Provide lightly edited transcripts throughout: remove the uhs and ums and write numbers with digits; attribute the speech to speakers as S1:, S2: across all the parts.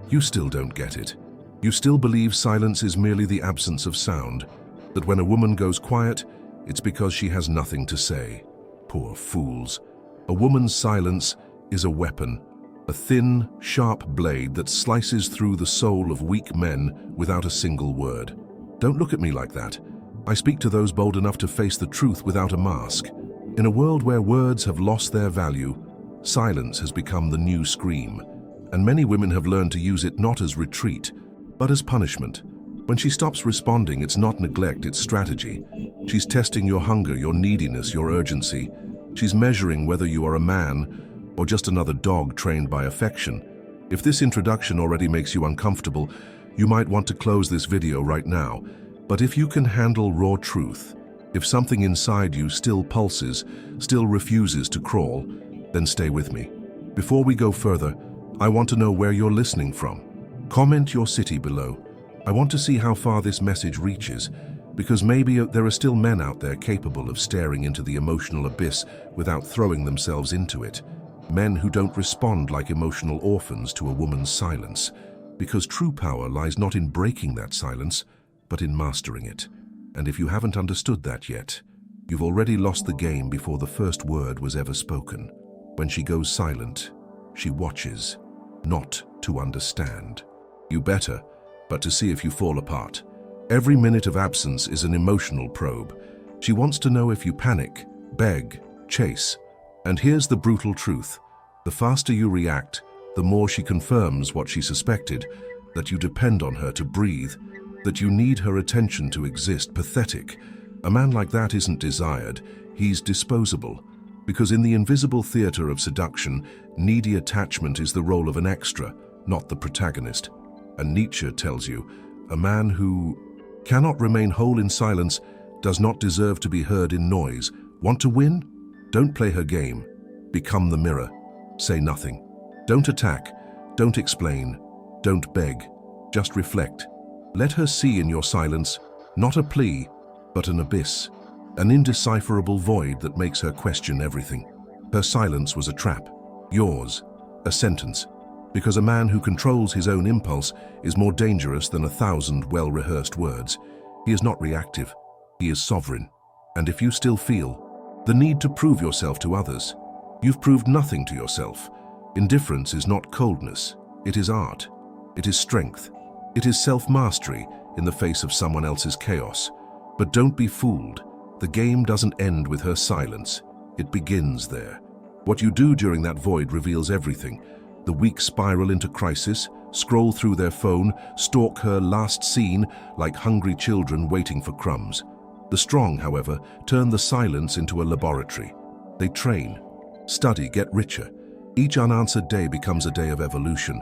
S1: You still don't get it. You still believe silence is merely the absence of sound, that when a woman goes quiet, it's because she has nothing to say. Poor fools. A woman's silence is a weapon, a thin, sharp blade that slices through the soul of weak men without a single word. Don't look at me like that. I speak to those bold enough to face the truth without a mask. In a world where words have lost their value, silence has become the new scream, and many women have learned to use it not as retreat, but as punishment. When she stops responding, it's not neglect, it's strategy. She's testing your hunger, your neediness, your urgency. She's measuring whether you are a man or just another dog trained by affection. If this introduction already makes you uncomfortable, you might want to close this video right now. But if you can handle raw truth, if something inside you still pulses, still refuses to crawl, then stay with me. Before we go further, I want to know where you're listening from. Comment your city below. I want to see how far this message reaches, because maybe there are still men out there capable of staring into the emotional abyss without throwing themselves into it. Men who don't respond like emotional orphans to a woman's silence, because true power lies not in breaking that silence, but in mastering it. And if you haven't understood that yet, you've already lost the game before the first word was ever spoken. When she goes silent, she watches, not to understand. You better, but to see if you fall apart. Every minute of absence is an emotional probe. She wants to know if you panic, beg, chase. And here's the brutal truth. The faster you react, the more she confirms what she suspected, that you depend on her to breathe, that you need her attention to exist. Pathetic. A man like that isn't desired, he's disposable. Because in the invisible theater of seduction, needy attachment is the role of an extra, not the protagonist. And Nietzsche tells you, a man who cannot remain whole in silence does not deserve to be heard in noise. Want to win? Don't play her game. Become the mirror. Say nothing. Don't attack. Don't explain. Don't beg. Just reflect. Let her see in your silence, not a plea, but an abyss, an indecipherable void that makes her question everything. Her silence was a trap. Yours, a sentence. Because a man who controls his own impulse is more dangerous than 1,000 well-rehearsed words. He is not reactive. He is sovereign. And if you still feel the need to prove yourself to others, you've proved nothing to yourself. Indifference is not coldness. It is art. It is strength. It is self-mastery in the face of someone else's chaos. But don't be fooled. The game doesn't end with her silence. It begins there. What you do during that void reveals everything. The weak spiral into crisis, scroll through their phone, stalk her last scene like hungry children waiting for crumbs. The strong, however, turn the silence into a laboratory. They train, study, get richer. Each unanswered day becomes a day of evolution.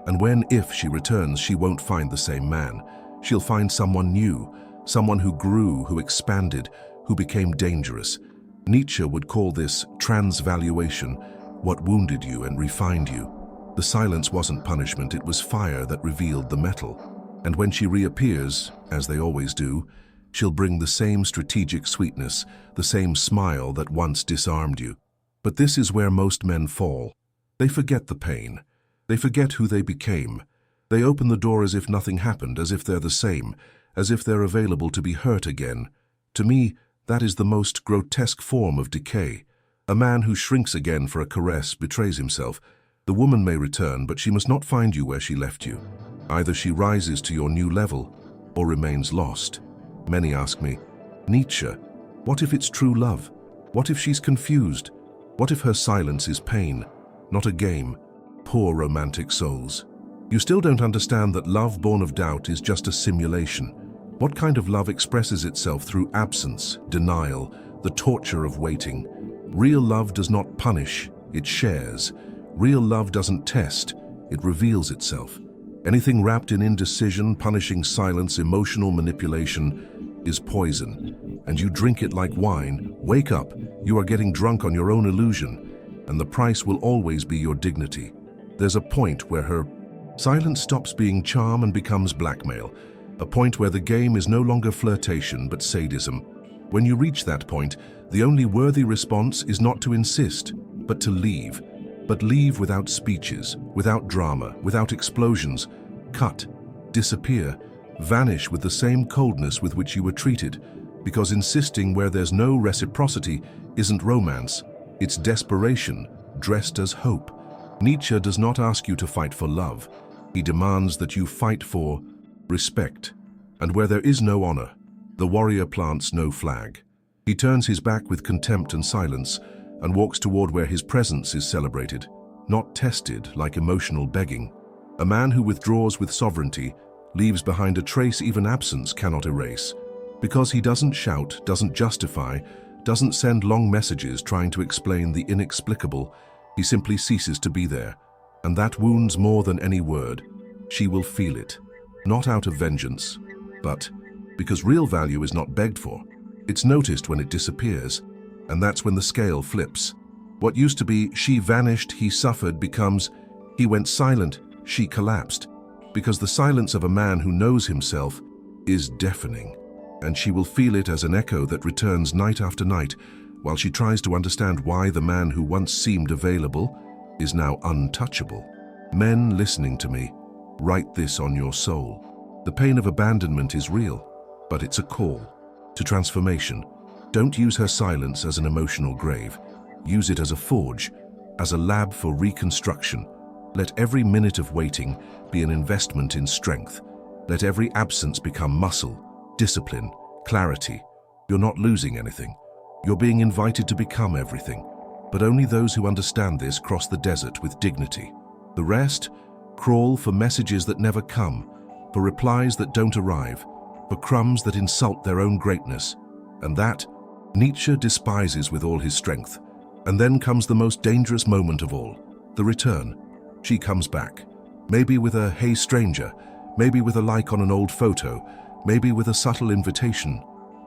S1: And if she returns, she won't find the same man. She'll find someone new, someone who grew, who expanded, who became dangerous. Nietzsche would call this transvaluation, what wounded you and refined you. The silence wasn't punishment, it was fire that revealed the metal. And when she reappears, as they always do, she'll bring the same strategic sweetness, the same smile that once disarmed you. But this is where most men fall. They forget the pain. They forget who they became. They open the door as if nothing happened, as if they're the same, as if they're available to be hurt again. To me, that is the most grotesque form of decay. A man who shrinks again for a caress betrays himself. The woman may return, but she must not find you where she left you. Either she rises to your new level, or remains lost. Many ask me, Nietzsche, what if it's true love? What if she's confused? What if her silence is pain, not a game? Poor romantic souls. You still don't understand that love born of doubt is just a simulation. What kind of love expresses itself through absence, denial, the torture of waiting? Real love does not punish, it shares. Real love doesn't test, it reveals itself. Anything wrapped in indecision, punishing silence, emotional manipulation is poison. And you drink it like wine. Wake up, you are getting drunk on your own illusion, and the price will always be your dignity. There's a point where her silence stops being charm and becomes blackmail. A point where the game is no longer flirtation but sadism. When you reach that point, the only worthy response is not to insist, but to leave. but leave without speeches, without drama, without explosions, cut, disappear, vanish with the same coldness with which you were treated, because insisting where there's no reciprocity isn't romance, it's desperation dressed as hope. Nietzsche does not ask you to fight for love. He demands that you fight for respect. And where there is no honor, the warrior plants no flag. He turns his back with contempt and silence and walks toward where his presence is celebrated, not tested like emotional begging. A man who withdraws with sovereignty leaves behind a trace even absence cannot erase. Because he doesn't shout, doesn't justify, doesn't send long messages trying to explain the inexplicable, he simply ceases to be there. And that wounds more than any word. She will feel it, not out of vengeance, but because real value is not begged for. It's noticed when it disappears, and that's when the scale flips. What used to be she vanished, he suffered becomes he went silent, she collapsed. Because the silence of a man who knows himself is deafening, and she will feel it as an echo that returns night after night while she tries to understand why the man who once seemed available is now untouchable. Men listening to me, write this on your soul. The pain of abandonment is real, but it's a call to transformation. Don't use her silence as an emotional grave. Use it as a forge, as a lab for reconstruction. Let every minute of waiting be an investment in strength. Let every absence become muscle, discipline, clarity. You're not losing anything. You're being invited to become everything. But only those who understand this cross the desert with dignity. The rest crawl for messages that never come, for replies that don't arrive, for crumbs that insult their own greatness. And that Nietzsche despises with all his strength. And then comes the most dangerous moment of all, the return. She comes back, maybe with a "hey stranger," maybe with a like on an old photo, maybe with a subtle invitation.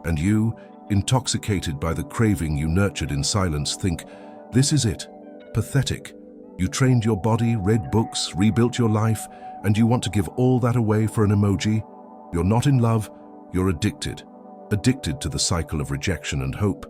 S1: And you, intoxicated by the craving you nurtured in silence, think, this is it. Pathetic. You trained your body, read books, rebuilt your life, and you want to give all that away for an emoji? You're not in love, you're addicted. Addicted to the cycle of rejection and hope.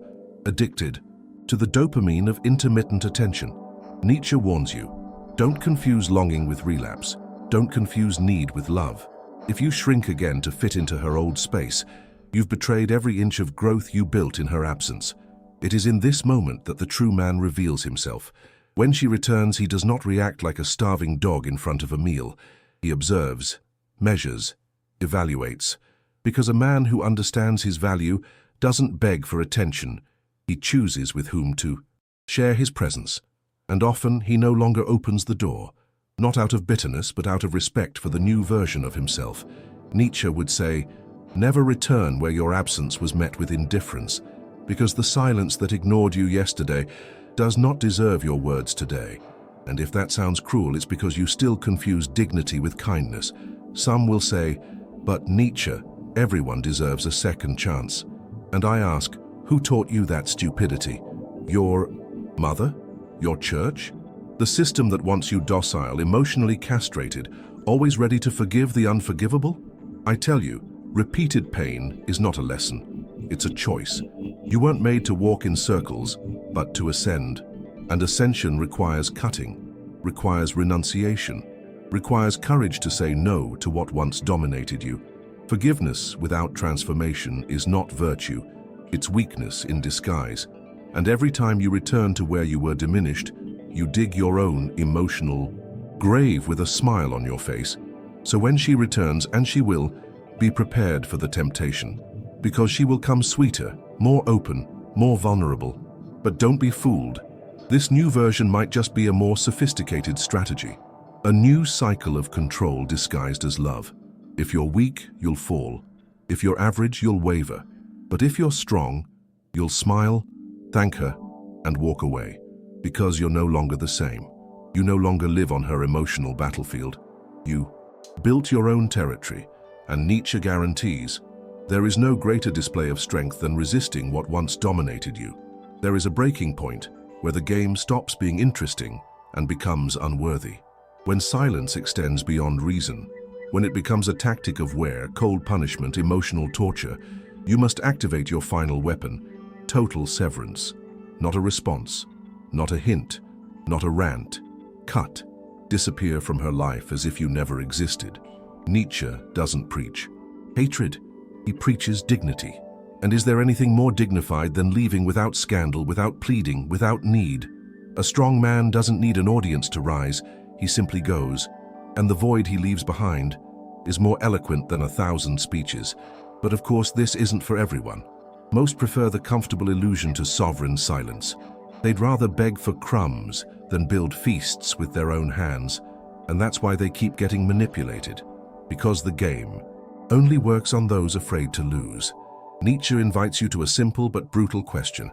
S1: Addicted to the dopamine of intermittent attention. Nietzsche warns you, don't confuse longing with relapse. Don't confuse need with love. If you shrink again to fit into her old space, you've betrayed every inch of growth you built in her absence. It is in this moment that the true man reveals himself. When she returns, he does not react like a starving dog in front of a meal. He observes, measures, evaluates. Because a man who understands his value doesn't beg for attention. He chooses with whom to share his presence. And often he no longer opens the door, not out of bitterness but out of respect for the new version of himself. Nietzsche would say, never return where your absence was met with indifference, because the silence that ignored you yesterday does not deserve your words today. And if that sounds cruel, it's because you still confuse dignity with kindness. Some will say, but Nietzsche, everyone deserves a second chance. And I ask, who taught you that stupidity? Your mother? Your church? The system that wants you docile, emotionally castrated, always ready to forgive the unforgivable? I tell you, repeated pain is not a lesson. It's a choice. You weren't made to walk in circles, but to ascend. And ascension requires cutting, requires renunciation, requires courage to say no to what once dominated you. Forgiveness without transformation is not virtue. It's weakness in disguise. And every time you return to where you were diminished, you dig your own emotional grave with a smile on your face. So when she returns, and she will, be prepared for the temptation. Because she will come sweeter, more open, more vulnerable. But don't be fooled. This new version might just be a more sophisticated strategy. A new cycle of control disguised as love. If you're weak, you'll fall. If you're average, you'll waver. But if you're strong, you'll smile, thank her, and walk away. Because you're no longer the same. You no longer live on her emotional battlefield. You built your own territory, and Nietzsche guarantees, there is no greater display of strength than resisting what once dominated you. There is a breaking point where the game stops being interesting and becomes unworthy. When silence extends beyond reason, when it becomes a tactic of wear, cold punishment, emotional torture, you must activate your final weapon, total severance. Not a response, not a hint, not a rant. Cut. Disappear from her life as if you never existed. Nietzsche doesn't preach hatred, he preaches dignity. And is there anything more dignified than leaving without scandal, without pleading, without need? A strong man doesn't need an audience to rise, he simply goes. And the void he leaves behind is more eloquent than 1,000 speeches. But of course this isn't for everyone. Most prefer the comfortable illusion to sovereign silence. They'd rather beg for crumbs than build feasts with their own hands. And that's why they keep getting manipulated. Because the game only works on those afraid to lose. Nietzsche invites you to a simple but brutal question.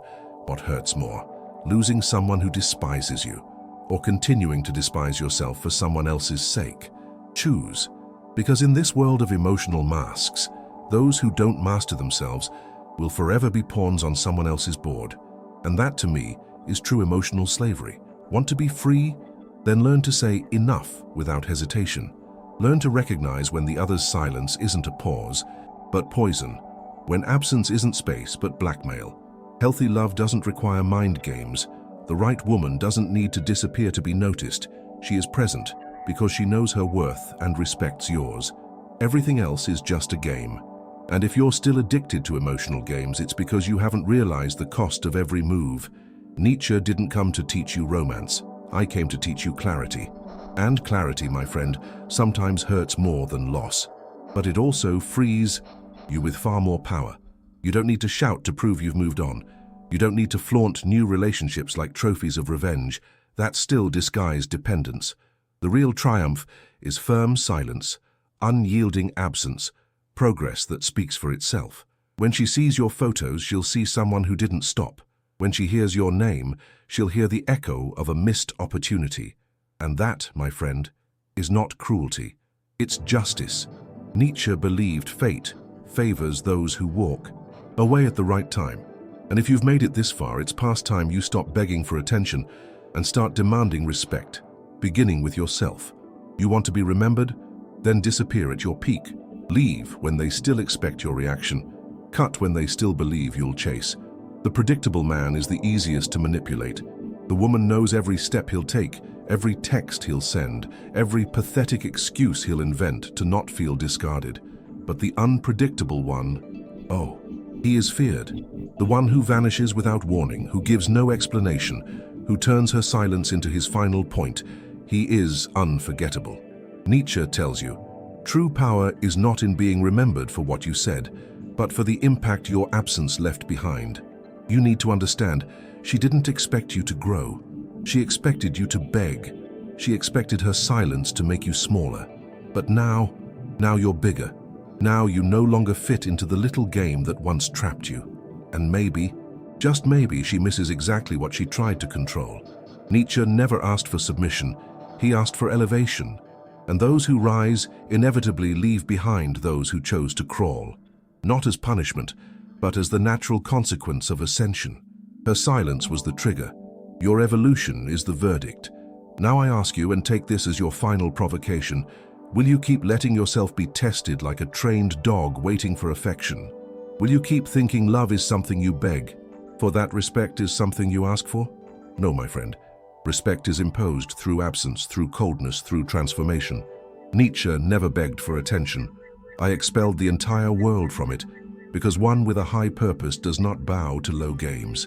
S1: What hurts more? Losing someone who despises you, or continuing to despise yourself for someone else's sake? Choose. Because in this world of emotional masks, those who don't master themselves will forever be pawns on someone else's board. And that, to me, is true emotional slavery. Want to be free? Then learn to say enough without hesitation. Learn to recognize when the other's silence isn't a pause, but poison. When absence isn't space, but blackmail. Healthy love doesn't require mind games. The right woman doesn't need to disappear to be noticed. She is present because she knows her worth and respects yours. Everything else is just a game. And if you're still addicted to emotional games, it's because you haven't realized the cost of every move. Nietzsche didn't come to teach you romance. I came to teach you clarity. And clarity, my friend, sometimes hurts more than loss. But it also frees you with far more power. You don't need to shout to prove you've moved on. You don't need to flaunt new relationships like trophies of revenge. That's still disguised dependence. The real triumph is firm silence, unyielding absence, progress that speaks for itself. When she sees your photos, she'll see someone who didn't stop. When she hears your name, she'll hear the echo of a missed opportunity. And that, my friend, is not cruelty. It's justice. Nietzsche believed fate favors those who walk away at the right time. And if you've made it this far, it's past time you stop begging for attention and start demanding respect, beginning with yourself. You want to be remembered? Then disappear at your peak. Leave when they still expect your reaction. Cut when they still believe you'll chase. The predictable man is the easiest to manipulate. The woman knows every step he'll take, every text he'll send, every pathetic excuse he'll invent to not feel discarded. But the unpredictable one, oh, he is feared. The one who vanishes without warning, who gives no explanation, who turns her silence into his final point. He is unforgettable. Nietzsche tells you, true power is not in being remembered for what you said, but for the impact your absence left behind. You need to understand, she didn't expect you to grow. She expected you to beg. She expected her silence to make you smaller. But now you're bigger. Now you no longer fit into the little game that once trapped you. And maybe, just maybe, she misses exactly what she tried to control. Nietzsche never asked for submission. He asked for elevation. And those who rise inevitably leave behind those who chose to crawl. Not as punishment, but as the natural consequence of ascension. Her silence was the trigger. Your evolution is the verdict. Now I ask you, and take this as your final provocation, will you keep letting yourself be tested like a trained dog waiting for affection? Will you keep thinking love is something you beg, for that respect is something you ask for? No, my friend. Respect is imposed through absence, through coldness, through transformation. Nietzsche never begged for attention. I expelled the entire world from it, because one with a high purpose does not bow to low games.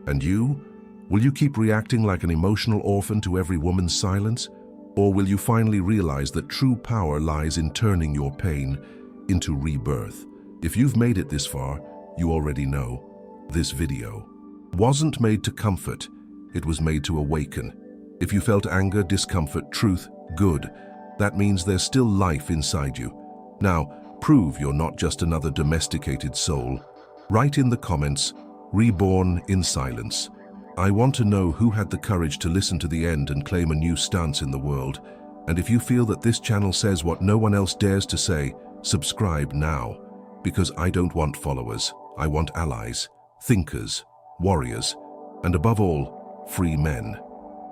S1: And you? Will you keep reacting like an emotional orphan to every woman's silence? Or will you finally realize that true power lies in turning your pain into rebirth? If you've made it this far, you already know. This video wasn't made to comfort, it was made to awaken. If you felt anger, discomfort, truth, good, that means there's still life inside you. Now, prove you're not just another domesticated soul. Write in the comments, "Reborn in silence." I want to know who had the courage to listen to the end and claim a new stance in the world. And if you feel that this channel says what no one else dares to say, subscribe now. Because I don't want followers, I want allies, thinkers, warriors, and above all, free men.